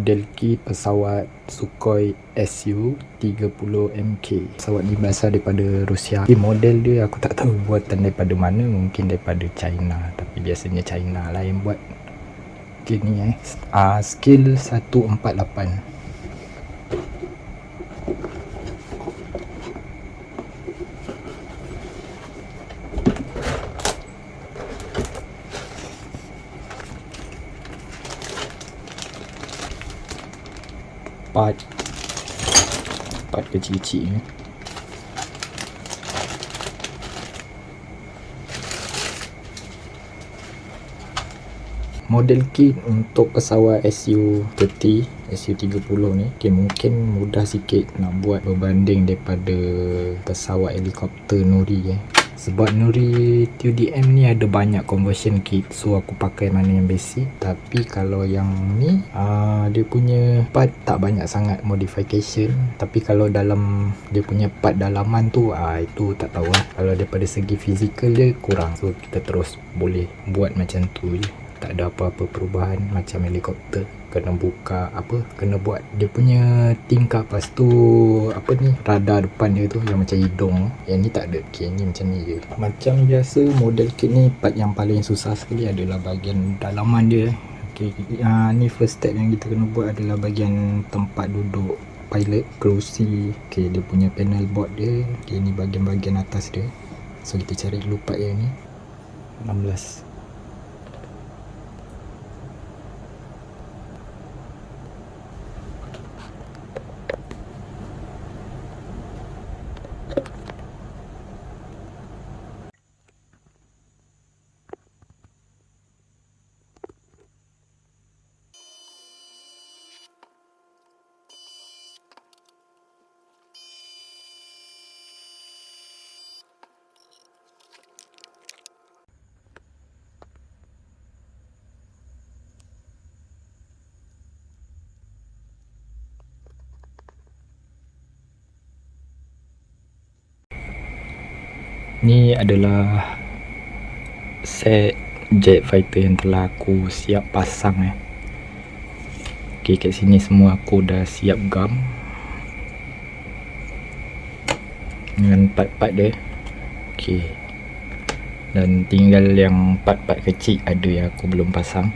model kit pesawat Sukhoi SU-30MK. Pesawat ni berasal daripada Rusia. Model dia aku tak tahu buatan daripada mana, mungkin daripada China, tapi biasanya China lah yang buat. Okay, ni skill 148. part kecil-kecil ni. Model kit untuk pesawat SU-30 ni mungkin mudah sikit nak buat berbanding daripada pesawat helikopter Nuri sebab Nuri TUDM ni ada banyak conversion kit, so aku pakai mana yang basic. Tapi kalau yang ni dia punya part tak banyak sangat modification, tapi kalau dalam dia punya part dalaman tu itu tak tahu lah. Kalau daripada segi fizikal dia kurang, so kita terus boleh buat macam tu je, tak ada apa-apa perubahan. Macam helikopter kena buka kena buat dia punya tingkap, lepas tu radar depan dia tu yang macam hidung, yang ni tak ada. Okay, ni macam ni je. Macam biasa model kit ni, part yang paling susah sekali adalah bahagian dalaman dia. Okay, ni first step yang kita kena buat adalah bahagian tempat duduk pilot, kerusi. Okay, dia punya panel board dia. Okay, ni bahagian-bahagian atas dia, so kita cari dulu part yang ni. 16. Ni adalah set jet fighter yang telah aku siap pasang Okay, kat sini semua aku dah siap gam dengan part-part dia. Okay, dan tinggal yang part-part kecil ada yang aku belum pasang,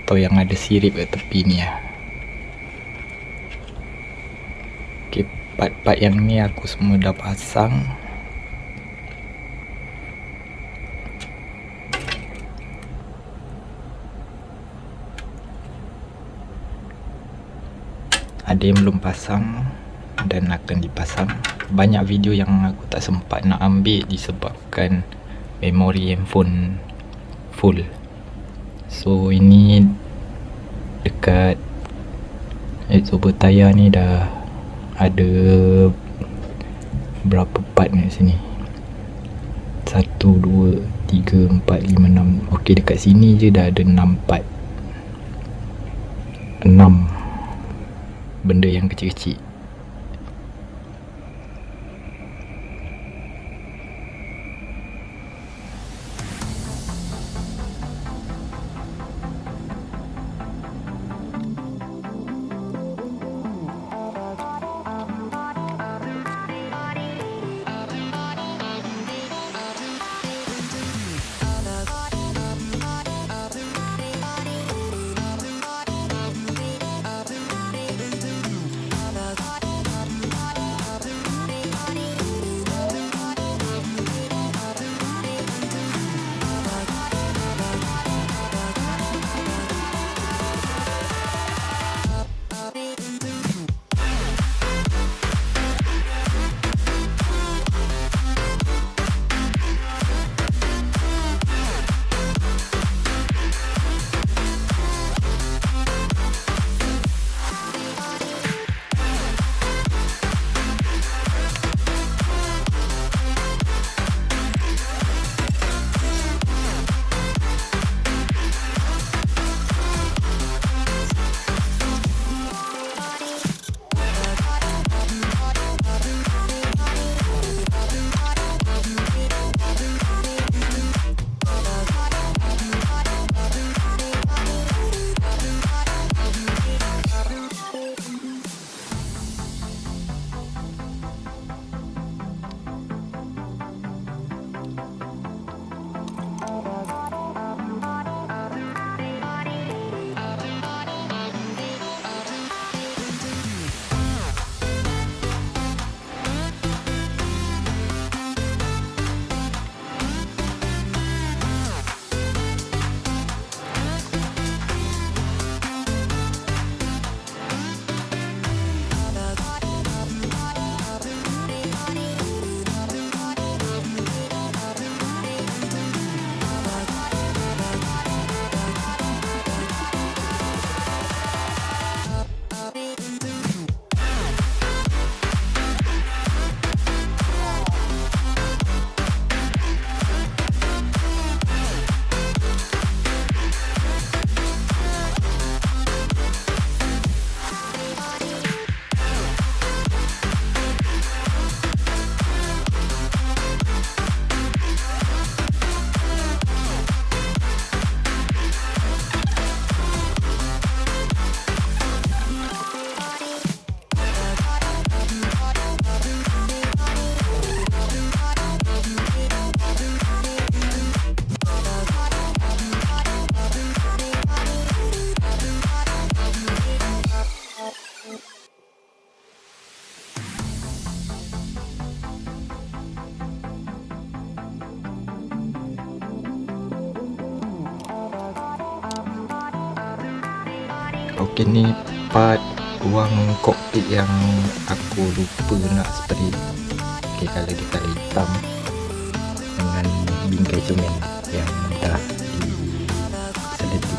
atau yang ada sirip kat tepi ni Okay, part-part yang ni aku semua dah pasang. Ada yang belum pasang dan akan dipasang. Banyak video yang aku tak sempat nak ambil disebabkan memori handphone full. So ini dekat exhaust tayar ni dah ada berapa part ni sini? 1, 2, 3, 4, 5, 6. Ok, dekat sini je dah ada 6 part. 6 benda yang kecil-kecil. Okey, ni part ruang kokpit yang aku lupa nak spray. Okey, kalau dia color hitam dengan bingkai cermin yang dah diseleti.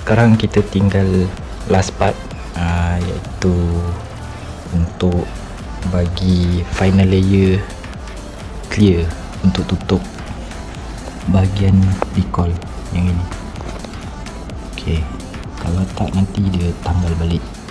sekarang kita tinggal last part, iaitu untuk bagi final layer clear untuk tutup bahagian decal yang ini. Ok, kalau tak nanti dia tanggal balik.